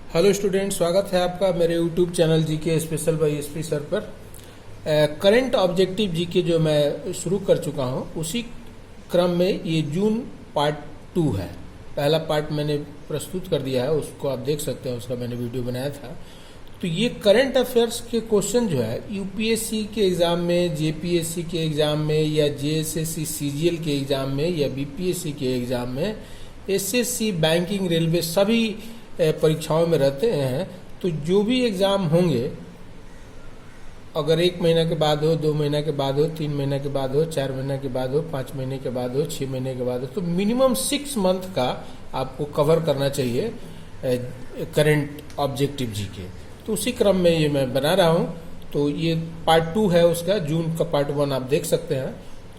Hello student, स्वागत है आपका मेरे YouTube channel GK special bye SP sir पर। करंट ऑब्जेक्टिव जीके जो मैं शुरू कर चुका हूं, उसी क्रम में ये जून पार्ट 2 है। पहला पार्ट मैंने प्रस्तुत कर दिया है, उसको आप देख सकते हैं, उसका मैंने वीडियो बनाया था। तो ये करंट अफेयर्स के क्वेश्चन जो है यूपीएससी के एग्जाम में, जेपीएससी के एग्जाम में, या जेएसएससी सीजीएल के एग्जाम में, या बीपीएससी के एग्जाम में, एसएससी, बैंकिंग, रेलवे, सभी परीक्षाओं में रहते हैं। तो जो भी एग्जाम होंगे, अगर 1 महीना के बाद हो, 2 महीना के बाद हो, 3 महीना के बाद हो, 4 महीना के बाद हो, 5 महीने के बाद हो, 6 महीने के बाद हो, तो मिनिमम 6 मंथ का आपको कवर करना चाहिए करंट ऑब्जेक्टिव जीके। तो उसी क्रम में ये मैं बना रहा हूँ। तो ये पार्ट 2 है उसका, जून का पार्ट 1 आप देख सकते हैं।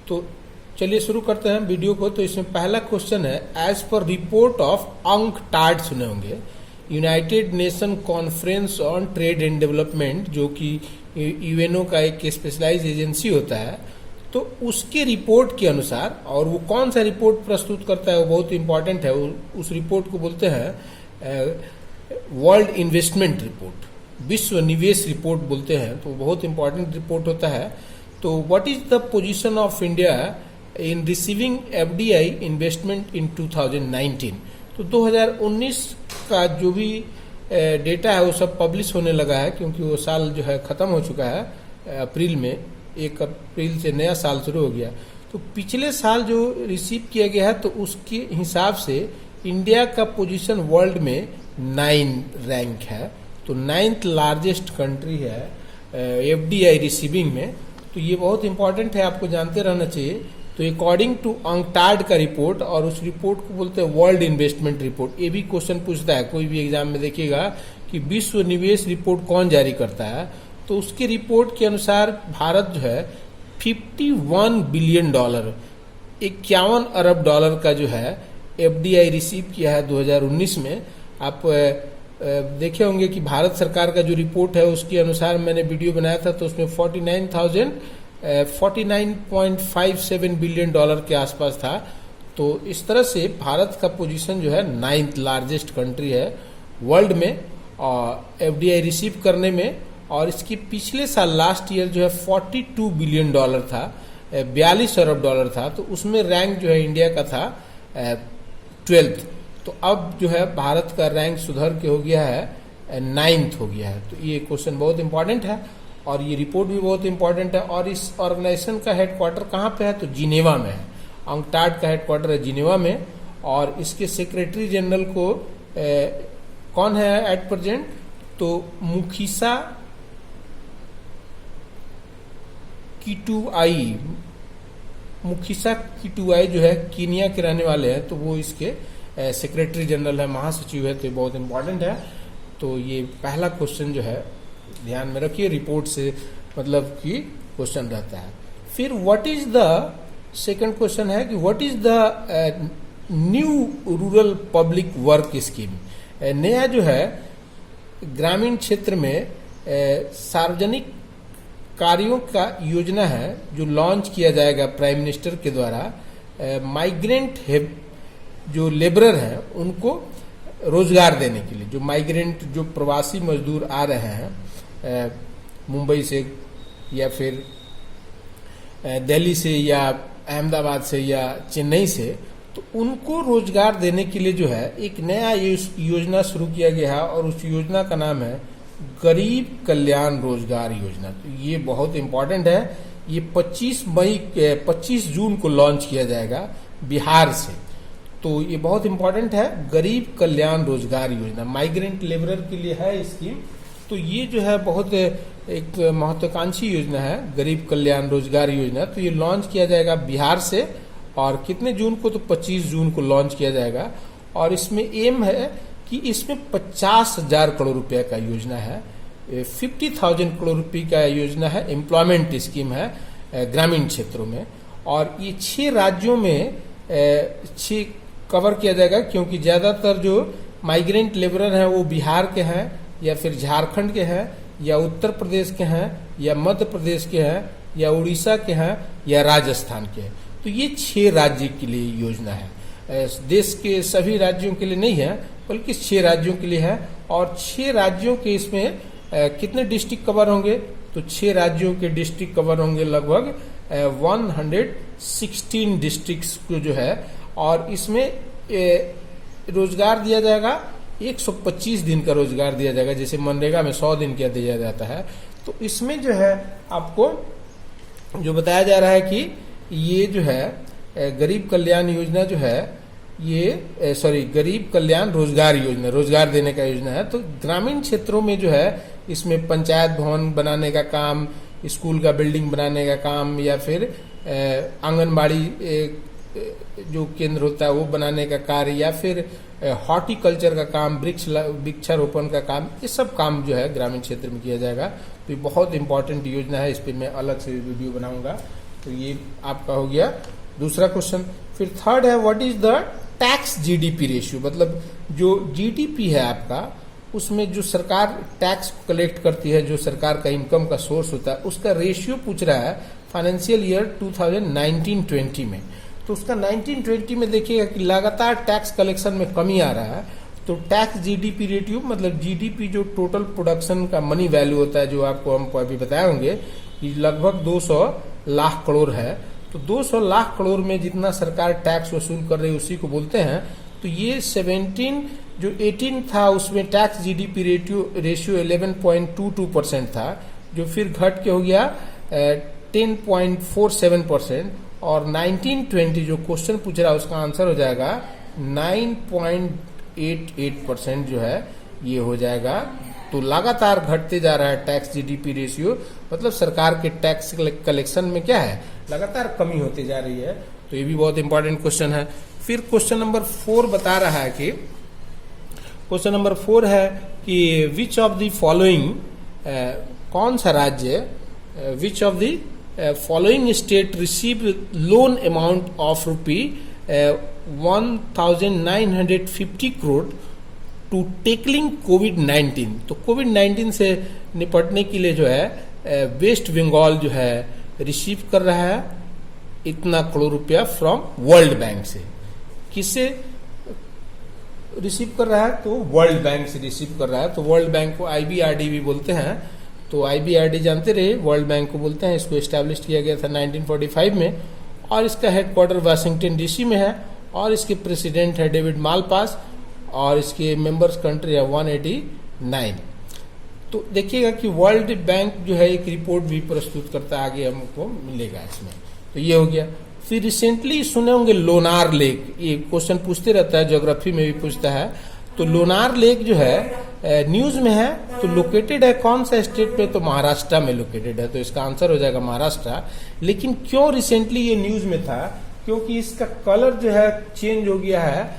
तो चलिए शुरू करते हैं वीडियो को। तो इसमें पहला क्वेश्चन है, as per report of UNCTAD, सुने होंगे, United nation conference on trade and development, जो कि यूएनओ का एक स्पेशलाइज एजेंसी होता है, तो उसके रिपोर्ट के अनुसार, और वो कौन सा रिपोर्ट प्रस्तुत करता है वो बहुत इंपॉर्टेंट है, उस रिपोर्ट को बोलते हैं वर्ल्ड इन्वेस्टमेंट रिपोर्ट, विश्व निवेश रिपोर्ट बोलते हैं। तो बहुत इंपॉर्टेंट रिपोर्ट होता है। तो what is the position of India in receiving FDI investment इन 2019। तो 2019 का जो भी डेटा है वो सब पब्लिश होने लगा है, क्योंकि वो साल जो है खत्म हो चुका है अप्रैल में। 1 अप्रैल से नया साल शुरू हो गया। तो पिछले साल जो रिसीव किया गया है, तो उसके हिसाब से इंडिया का पोजीशन वर्ल्ड में 9 रैंक है। तो 9th लार्जेस्ट कंट्री है एफडीआई रिसीविंग में। तो ये बहुत इंपॉर्टेंट है, आपको जानते रहना चाहिए। तो अकॉर्डिंग टू अंकटाड का रिपोर्ट, और उस रिपोर्ट को बोलते हैं वर्ल्ड इन्वेस्टमेंट रिपोर्ट। ये भी क्वेश्चन पूछता है कोई भी एग्जाम में, देखिएगा कि विश्व निवेश रिपोर्ट कौन जारी करता है। तो उसके रिपोर्ट के अनुसार भारत जो है $51 बिलियन, 51 अरब डॉलर का जो है एफडीआई रिसीव किया है 2019 में। आप देखे होंगे कि भारत सरकार का जो रिपोर्ट है उसके अनुसार मैंने वीडियो बनाया था, तो उसमें 49.57 बिलियन डॉलर के आसपास था। तो इस तरह से भारत का पोजीशन जो है 9th लार्जेस्ट कंट्री है वर्ल्ड में और एफडीआई रिसीव करने में। और इसके पिछले साल लास्ट ईयर जो है $42 बिलियन था, 42 अरब डॉलर था। तो उसमें रैंक जो है इंडिया का था 12th। तो अब जो है भारत का रैंक सुधर के हो गया है 9th हो गया है। तो ये क्वेश्चन बहुत इंपॉर्टेंट है और ये रिपोर्ट भी बहुत इंपॉर्टेंट है। और इस ऑर्गेनाइजेशन का हेडक्वार्टर कहाँ पे है, तो जिनेवा में है। अंकटाड का हेडक्वार्टर है जिनेवा में। और इसके सेक्रेटरी जनरल को कौन है एट प्रेजेंट, तो मुखिसा किटुआई जो है कीनिया के रहने वाले हैं। तो वो इसके सेक्रेटरी जनरल है, महासचिव है। तो ये बहुत इंपॉर्टेंट है। तो ये पहला क्वेश्चन जो है ध्यान में रखिए, रिपोर्ट से मतलब कि क्वेश्चन रहता है। फिर what is the second question है कि what is the new rural public work scheme. नया जो है ग्रामीण क्षेत्र में सार्वजनिक कार्यों का योजना है जो लॉन्च किया जाएगा प्राइम मिनिस्टर के द्वारा। माइग्रेंट जो लेबरर हैं उनको रोजगार देने के लिए, जो माइग्रेंट, जो प्रवासी मजदूर आ रहे हैं मुंबई से या फिर दिल्ली से या अहमदाबाद से या चेन्नई से, तो उनको रोजगार देने के लिए जो है एक नया योजना शुरू किया गया है। और उस योजना का नाम है गरीब कल्याण रोजगार योजना। तो ये बहुत इंपॉर्टेंट है। ये 25 जून को लॉन्च किया जाएगा बिहार से। तो ये बहुत इंपॉर्टेंट है, गरीब कल्याण रोजगार योजना, माइग्रेंट लेबरर के लिए है स्कीम। तो ये जो है बहुत एक महत्वाकांक्षी योजना है, गरीब कल्याण रोजगार योजना। तो ये लॉन्च किया जाएगा बिहार से। और कितने जून को, तो 25 जून को लॉन्च किया जाएगा। और इसमें एम है कि इसमें 50,000 करोड़ रुपए का योजना है, 50,000 करोड़ रुपए का योजना है, एम्प्लॉयमेंट स्कीम है ग्रामीण क्षेत्रों में। और ये 6 राज्यों में 6 कवर किया जाएगा, क्योंकि ज्यादातर जो माइग्रेंट लेबरर हैं वो बिहार के हैं, या फिर झारखंड के हैं, या उत्तर प्रदेश के हैं, या मध्य प्रदेश के हैं, या उड़ीसा के हैं, या राजस्थान के हैं। तो ये 6 राज्य के लिए योजना है, देश के सभी राज्यों के लिए नहीं है, बल्कि 6 राज्यों के लिए है। और 6 राज्यों के इसमें कितने डिस्ट्रिक्ट कवर होंगे, तो 6 राज्यों के डिस्ट्रिक्ट कवर होंगे लगभग 116 डिस्ट्रिक्ट्स को जो है। और इसमें रोजगार दिया जाएगा, 125 दिन का रोजगार दिया जाएगा, जैसे मनरेगा में 100 दिन का दिया जाता है। तो इसमें जो है आपको जो बताया जा रहा है कि ये जो है गरीब कल्याण योजना जो है ये गरीब कल्याण रोजगार योजना, रोजगार देने का योजना है। तो ग्रामीण क्षेत्रों में जो है इसमें पंचायत भवन बनाने का काम, स्कूल का बिल्डिंग बनाने का काम, या फिर आंगनबाड़ी जो केंद्र होता है वो बनाने का कार्य, या फिर हॉर्टिकल्चर का काम, वृक्षारोपण का काम, ये सब काम जो है ग्रामीण क्षेत्र में किया जाएगा। तो ये बहुत इंपॉर्टेंट योजना है, इस पर मैं अलग से वीडियो बनाऊंगा। तो ये आपका हो गया दूसरा क्वेश्चन। फिर थर्ड है what is the tax GDP ratio, मतलब जो जीडीपी है आपका, उसमें जो सरकार टैक्स कलेक्ट करती है, जो सरकार का इनकम का सोर्स होता है, उसका रेशियो पूछ रहा है फाइनेंशियल ईयर 2019-20 में। तो उसका 1920 में देखिएगा कि लगातार टैक्स कलेक्शन में कमी आ रहा है। तो टैक्स जीडीपी रेशियो मतलब जीडीपी जो टोटल प्रोडक्शन का मनी वैल्यू होता है, जो आपको हम अभी बताए होंगे कि लगभग 200 लाख करोड़ है। तो 200 लाख करोड़ में जितना सरकार टैक्स वसूल कर रही है उसी को बोलते हैं। तो ये 18 था, उसमें टैक्स जीडीपी रेशियो 11.22% था, जो फिर घट के हो गया 10.47%। और 1920 जो क्वेश्चन पूछ रहा है उसका आंसर हो जाएगा 9.88% जो है ये हो जाएगा। तो लगातार घटते जा रहा है टैक्स जीडीपी रेशियो, मतलब सरकार के टैक्स कलेक्शन में क्या है, लगातार कमी होती जा रही है। तो ये भी बहुत इंपॉर्टेंट क्वेश्चन है। फिर क्वेश्चन नंबर 4 बता रहा है कि क्वेश्चन नंबर 4 है कि विच ऑफ द फॉलोइंग, कौन सा राज्य, विच of the following state received loan amount of ₹1950 crore to tackling COVID-19। तो COVID-19 से निपटने के लिए जो है वेस्ट बंगाल जो है रिसीव कर रहा है इतना करोड़ रुपया फ्रॉम वर्ल्ड बैंक से। किससे रिसीव कर रहा है, तो वर्ल्ड बैंक से रिसीव कर रहा है। तो वर्ल्ड बैंक को IBRD भी बोलते हैं। तो IBRD जानते रहे, वर्ल्ड बैंक को बोलते हैं। इसको एस्टैब्लिश किया गया था 1945 में, और इसका हेडक्वार्टर वाशिंगटन डीसी में है, और इसके प्रेसिडेंट है डेविड मालपास, और इसके मेंबर्स कंट्री है 189। तो देखिएगा कि वर्ल्ड बैंक जो है एक रिपोर्ट भी प्रस्तुत करता है, आगे हमको मिलेगा इसमें। तो ये हो गया। फिर रिसेंटली सुने होंगे लोनार लेक, ये क्वेश्चन पूछते रहता है, ज्योग्राफी में भी पूछता है। तो लोनार लेक जो है न्यूज में है, तो लोकेटेड है कौन सा स्टेट पे, तो महाराष्ट्र में लोकेटेड है। तो इसका आंसर हो जाएगा महाराष्ट्र। लेकिन क्यों रिसेंटली ये न्यूज में था, क्योंकि इसका कलर जो है चेंज हो गया है।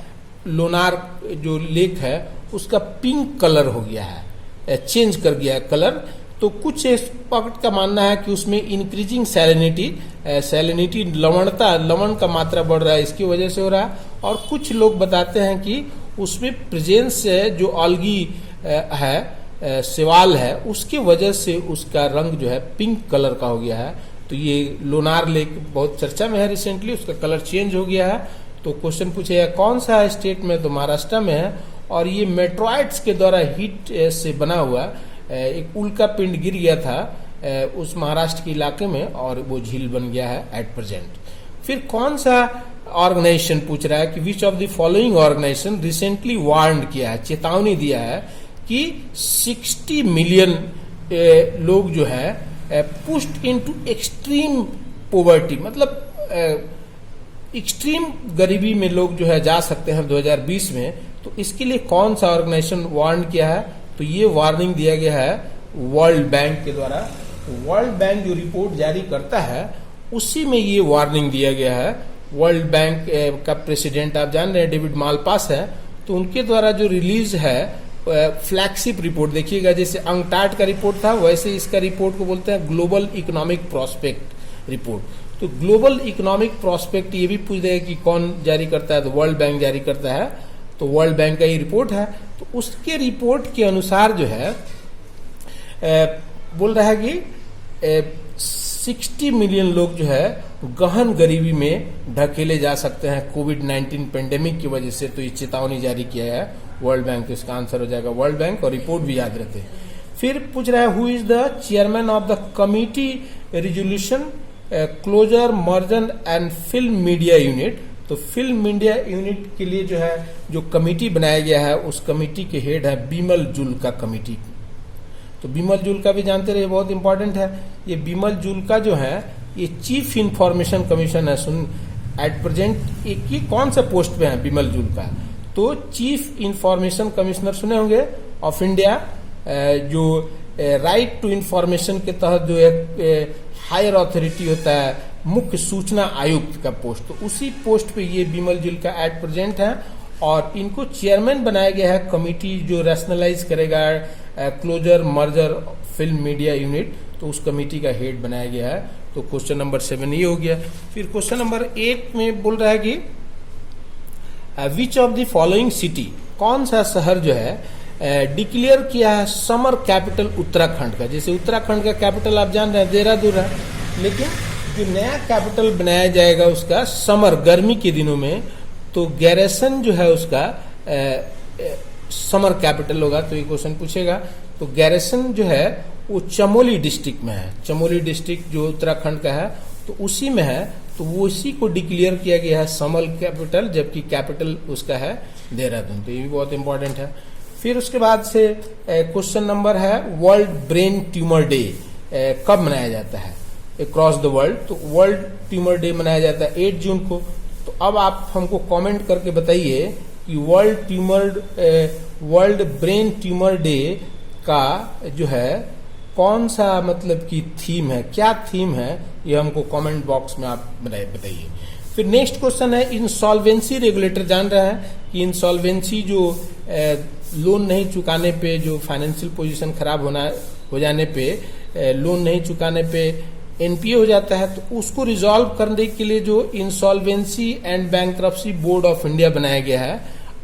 लोनार जो लेक है उसका पिंक कलर हो गया है, चेंज कर गया है कलर। तो कुछ एक्सपर्ट का मानना है कि उसमें इंक्रीजिंग सैलिनिटी लवण का मात्रा बढ़ रहा है, इसकी वजह से हो रहा है। और कुछ लोग बताते हैं कि उसमें प्रेजेंस जो अलगी है, सेवाल है, उसके वजह से उसका रंग जो है पिंक कलर का हो गया है। तो ये लोनार लेक बहुत चर्चा में है रिसेंटली, उसका कलर चेंज हो गया है। तो क्वेश्चन पूछेगा कौन सा स्टेट में, तो महाराष्ट्र में है। और ये मेट्रोइड्स के द्वारा हीट से बना हुआ एक उल्का पिंड गिर गया था उस महाराष्ट्र के इलाके में, और वो झील बन गया है एट प्रेजेंट। फिर कौन सा ऑर्गेनाइजेशन पूछ रहा है कि which of the following organisation recently warn किया है, चेतावनी दिया है कि 60 मिलियन लोग जो है पुश्ड इनटू एक्सट्रीम पोवर्टी, मतलब एक्सट्रीम गरीबी में लोग जो है जा सकते हैं 2020 में। तो इसके लिए कौन सा ऑर्गेनाइजेशन वार्न किया है, तो ये वार्निंग दिया गया है वर्ल्ड बैंक के द्वारा। वर्ल्ड बैंक जो रिपोर्ट जारी करता है उसी में ये वार्निंग दिया गया है। वर्ल्ड बैंक का प्रेसिडेंट आप जान रहे हैं डेविड मालपास है। तो उनके द्वारा जो रिलीज है फ्लैगशिप रिपोर्ट, देखिएगा जैसे अंगटाड का रिपोर्ट था, वैसे इसका रिपोर्ट को बोलते हैं ग्लोबल इकोनॉमिक प्रोस्पेक्ट रिपोर्ट। तो ग्लोबल इकोनॉमिक प्रोस्पेक्ट ये भी पूछ देगा कि कौन जारी करता है, तो वर्ल्ड बैंक जारी करता है। तो वर्ल्ड बैंक का ये रिपोर्ट है। तो उसके रिपोर्ट के अनुसार जो है बोल रहा है कि 60 मिलियन लोग जो है गहन गरीबी में ढकेले जा सकते हैं कोविड-19 पेंडेमिक की वजह से। तो ये चेतावनी जारी किया है वर्ल्ड बैंक, इसका आंसर हो जाएगा वर्ल्ड बैंक, और रिपोर्ट भी याद रहते हैं। फिर पूछ रहा है who is the chairman of the committee resolution closure merger and film media unit. तो फिल्म मीडिया यूनिट के लिए जो है जो कमिटी बनाया गया है उस कमिटी के हेड है बिमल जुल्का कमिटी। तो बिमल जुल्का भी जानते रहे, बहुत इंपॉर्टेंट है। ये बिमल जुल्का जो है ये चीफ इंफॉर्मेशन कमीशन है। सुन एट प्रेजेंट ये कौन सा पोस्ट पे है बिमल जुल्का? तो चीफ इंफॉर्मेशन कमिश्नर सुने होंगे ऑफ इंडिया, जो राइट टू इंफॉर्मेशन के तहत जो एक हायर अथॉरिटी होता है, मुख्य सूचना आयुक्त का पोस्ट, तो उसी पोस्ट पे ये बिमल जुल्का एट प्रेजेंट है। और इनको चेयरमैन बनाया गया है कमिटी जो रैशनलाइज करेगा closure merger film media unit, तो उस कमिटी का हेड बनाया गया है। तो क्वेश्चन नंबर 7 ये हो गया। फिर क्वेश्चन नंबर 8 में बोल रहा है कि which of the following city, कौन सा शहर जो है डिक्लेयर किया है समर कैपिटल उत्तराखंड का। जैसे उत्तराखंड का कैपिटल आप जान रहे हैं देहरादून है, लेकिन जो नया कैपिटल बनाया जाएगा उसका समर गर्मी के दिनों में, तो गैरेसन जो है उसका समर कैपिटल होगा। तो ये क्वेश्चन पूछेगा। तो गैरेसन जो है वो चमोली डिस्ट्रिक्ट में है, चमोली डिस्ट्रिक्ट जो उत्तराखंड का है तो उसी में है, तो वो इसी को डिक्लेयर किया गया है समर कैपिटल, जबकि कैपिटल उसका है देहरादून। तो ये भी बहुत इंपॉर्टेंट है। फिर उसके बाद से क्वेश्चन नंबर है वर्ल्ड ब्रेन ट्यूमर डे कब मनाया जाता है अक्रॉस द वर्ल्ड। तो वर्ल्ड ट्यूमर डे मनाया जाता है 8 जून को। तो अब आप हमको कमेंट करके बताइए कि वर्ल्ड ब्रेन ट्यूमर डे का जो है कौन सा मतलब की थीम है, क्या थीम है, ये हमको कमेंट बॉक्स में आप बताइए। फिर नेक्स्ट क्वेश्चन है इंसॉल्वेंसी रेगुलेटर। जान रहा है कि इंसॉल्वेंसी जो लोन नहीं चुकाने पे, जो फाइनेंशियल पोजीशन खराब हो जाने पे, लोन नहीं चुकाने पे एनपीए हो जाता है, तो उसको रिजॉल्व करने के लिए जो insolvency and bankruptcy board of India बनाया गया है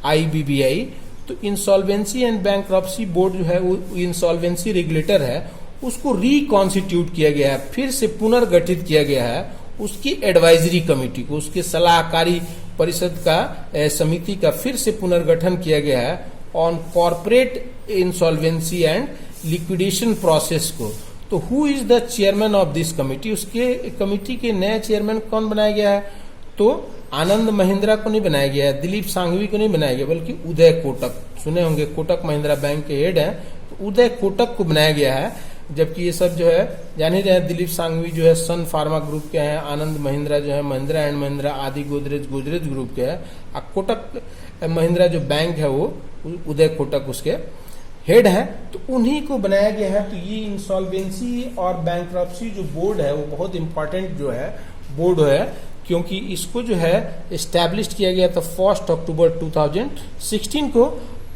IBBI। तो इंसॉल्वेंसी एंड बैंक्रप्सी बोर्ड जो है वो इंसॉल्वेंसी रेगुलेटर है, उसको रिकॉन्स्टिट्यूट किया गया है, फिर से पुनर्गठित किया गया है उसकी एडवाइजरी कमेटी को, उसके सलाहकारी परिषद का समिति का फिर से पुनर्गठन किया गया है on corporate insolvency and liquidation process को। तो who is the chairman of this committee? उसके कमिटी के नए चेयरमैन कौन बनाया गया है? तो आनंद महिंद्रा को नहीं बनाया गया है, दिलीप सांघवी को नहीं बनाया गया, बल्कि उदय कोटक, सुने होंगे कोटक महिंद्रा बैंक के हेड है, तो उदय कोटक को बनाया गया है। जबकि ये सब जो है जान ही रहे, दिलीप सांघवी जो है सन फार्मा ग्रुप के हैं, आनंद महिंद्रा जो है महिंद्रा एंड महिंद्रा आदि गोदरेज ग्रुप के है, और कोटक महिंद्रा जो बैंक है वो उदय कोटक उसके हेड है। तो उन्हीं को बनाया गया है। तो ये इंसॉल्वेंसी और बैंक्रप्सी जो बोर्ड है वो बहुत इंपॉर्टेंट जो है बोर्ड है, क्योंकि इसको जो है एस्टैब्लिश किया गया था 1 अक्टूबर 2016 को।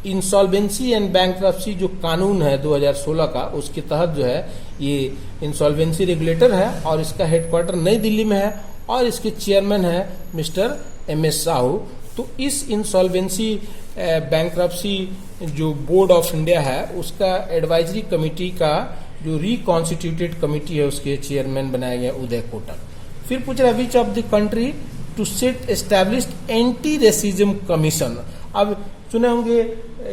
इंसॉल्वेंसी एंड बैंक्रप्सी जो कानून है 2016 का, उसके तहत जो है ये इंसॉल्वेंसी रेगुलेटर है और इसका हेडक्वार्टर नई दिल्ली में है और इसके चेयरमैन है मिस्टर MS साहू। तो इस इंसॉल्वेंसी बैंक्रप्सी जो बोर्ड ऑफ इंडिया है उसका एडवाइजरी कमेटी का जो रिकॉन्स्टिट्यूटेड कमेटी है उसके चेयरमैन बनाया गया उदय कोटक। फिर पूछ रहा है which of the country to set established anti racism commission. अब सुने होंगे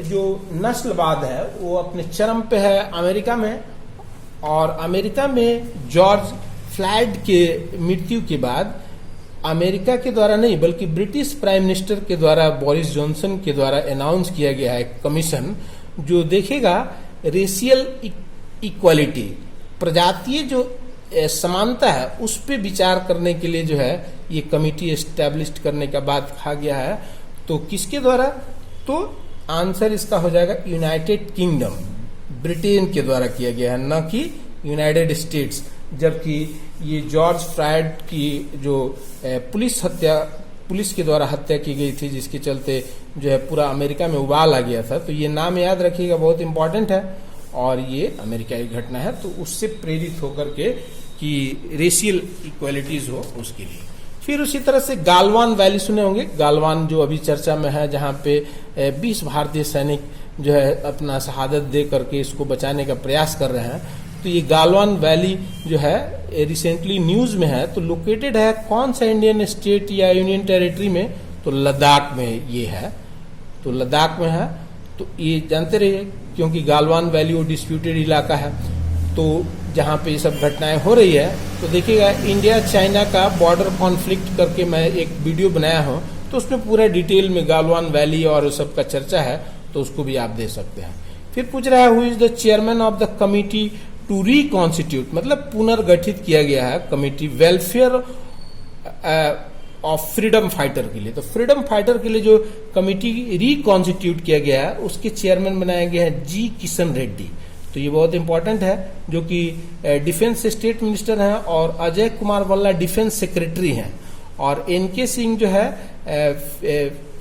जो नस्लवाद है वो अपने चरम पे है अमेरिका में, और अमेरिका में जॉर्ज फ्लॉयड के मृत्यु के बाद अमेरिका के द्वारा नहीं बल्कि ब्रिटिश प्राइम मिनिस्टर के द्वारा बोरिस जॉनसन के द्वारा अनाउंस किया गया है कमीशन जो देखेगा रेशियल इक्वालिटी, प्रजातीय जो समानता है उस पर विचार करने के लिए जो है ये कमिटी एस्टैब्लिश करने का बात कहा गया है। तो किसके द्वारा? तो आंसर इसका हो जाएगा यूनाइटेड किंगडम, ब्रिटेन के द्वारा किया गया है, न कि यूनाइटेड स्टेट्स। जबकि ये जॉर्ज फ्लॉयड की जो पुलिस के द्वारा हत्या की गई थी, जिसके चलते जो है पूरा अमेरिका में उबाल आ गया था, तो ये नाम याद रखिएगा, बहुत इंपॉर्टेंट है और ये अमेरिका की घटना है। तो उससे प्रेरित होकर के कि रेशियल इक्वालिटीज हो उसके लिए। फिर उसी तरह से गालवान वैली सुने होंगे, गालवान जो अभी चर्चा में है, जहाँ पे 20 भारतीय सैनिक जो है अपना शहादत दे करके इसको बचाने का प्रयास कर रहे हैं। तो ये गालवान वैली जो है रिसेंटली न्यूज में है, तो लोकेटेड है कौन सा इंडियन स्टेट या यूनियन टेरिटरी में? तो लद्दाख में ये है, तो लद्दाख में है। तो ये जानते रहिए, क्योंकि गालवान वैली वो डिस्प्यूटेड इलाका है, तो जहाँ पे ये सब घटनाएं हो रही है, तो देखिएगा इंडिया चाइना का बॉर्डर कॉन्फ्लिक्ट करके मैं एक वीडियो बनाया हूँ, तो उसमें पूरा डिटेल में गालवान वैली और उस सब का चर्चा है, तो उसको भी आप दे सकते हैं। फिर पूछ रहा है who is the chairman of the committee to reconstitute, मतलब पुनर्गठित किया गया है committee welfare of freedom fighter के लिए। तो फ्रीडम फाइटर के लिए जो कमिटी रिकॉन्स्टिट्यूट किया गया है उसके चेयरमैन बनाए गए हैं जी किशन रेड्डी। तो ये बहुत इंपॉर्टेंट है, जो कि डिफेंस स्टेट मिनिस्टर हैं, और अजय कुमार भल्ला डिफेंस सेक्रेटरी हैं, और एनके सिंह जो है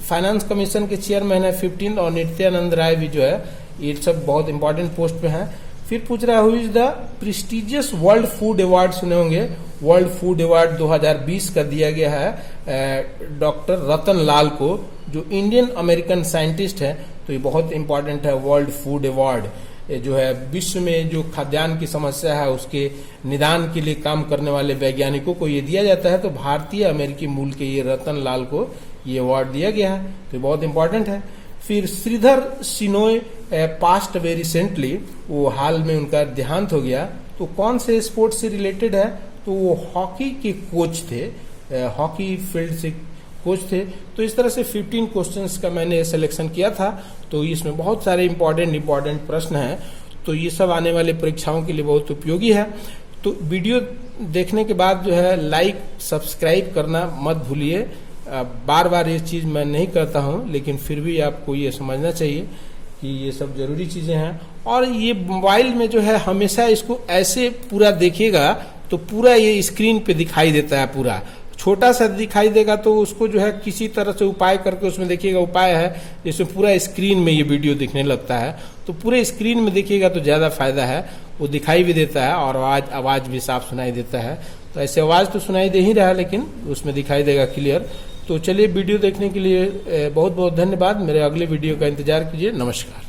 फाइनेंस कमीशन के चेयरमैन है 15, और नित्यानंद राय भी जो है, ये सब बहुत इंपॉर्टेंट पोस्ट पे हैं। फिर पूछ रहा है who is the prestigious world food award, सुने होंगे, वर्ल्ड फूड अवार्ड 2020 का दिया गया है डॉक्टर रतन लाल को, जो इंडियन अमेरिकन साइंटिस्ट है। तो ये बहुत इंपॉर्टेंट है, वर्ल्ड फूड अवार्ड जो है विश्व में जो खाद्यान्न की समस्या है उसके निदान के लिए काम करने वाले वैज्ञानिकों को ये दिया जाता है। तो भारतीय अमेरिकी मूल के ये रतन लाल को ये अवार्ड दिया गया है, तो बहुत इंपॉर्टेंट है। फिर Shridhar Shenoy passed away recently, वो हाल में उनका देहांत हो गया। तो कौन से स्पोर्ट से रिलेटेड है, तो वो हॉकी के कोच थे, हॉकी फील्ड से कोच थे। तो इस तरह से 15 क्वेश्चंस का मैंने सिलेक्शन किया था, तो इसमें बहुत सारे इंपॉर्टेंट प्रश्न हैं, तो ये सब आने वाले परीक्षाओं के लिए बहुत उपयोगी है। तो वीडियो देखने के बाद जो है लाइक सब्सक्राइब करना मत भूलिए। बार बार ये चीज़ मैं नहीं करता हूँ, लेकिन फिर भी आपको ये समझना चाहिए कि ये सब जरूरी चीज़ें हैं। और ये मोबाइल में जो है हमेशा इसको ऐसे पूरा देखिएगा तो पूरा ये स्क्रीन पे दिखाई देता है, पूरा छोटा सा दिखाई देगा, तो उसको जो है किसी तरह से उपाय करके उसमें देखिएगा, उपाय है जिसमें पूरा स्क्रीन में ये वीडियो दिखने लगता है। तो पूरे स्क्रीन में देखिएगा तो ज़्यादा फायदा है, वो दिखाई भी देता है और आवाज़ भी साफ सुनाई देता है। तो ऐसे आवाज़ तो सुनाई दे ही रहा है, लेकिन उसमें दिखाई देगा क्लियर। तो चलिए, वीडियो देखने के लिए बहुत बहुत धन्यवाद। मेरे अगले वीडियो का इंतजार कीजिए। नमस्कार।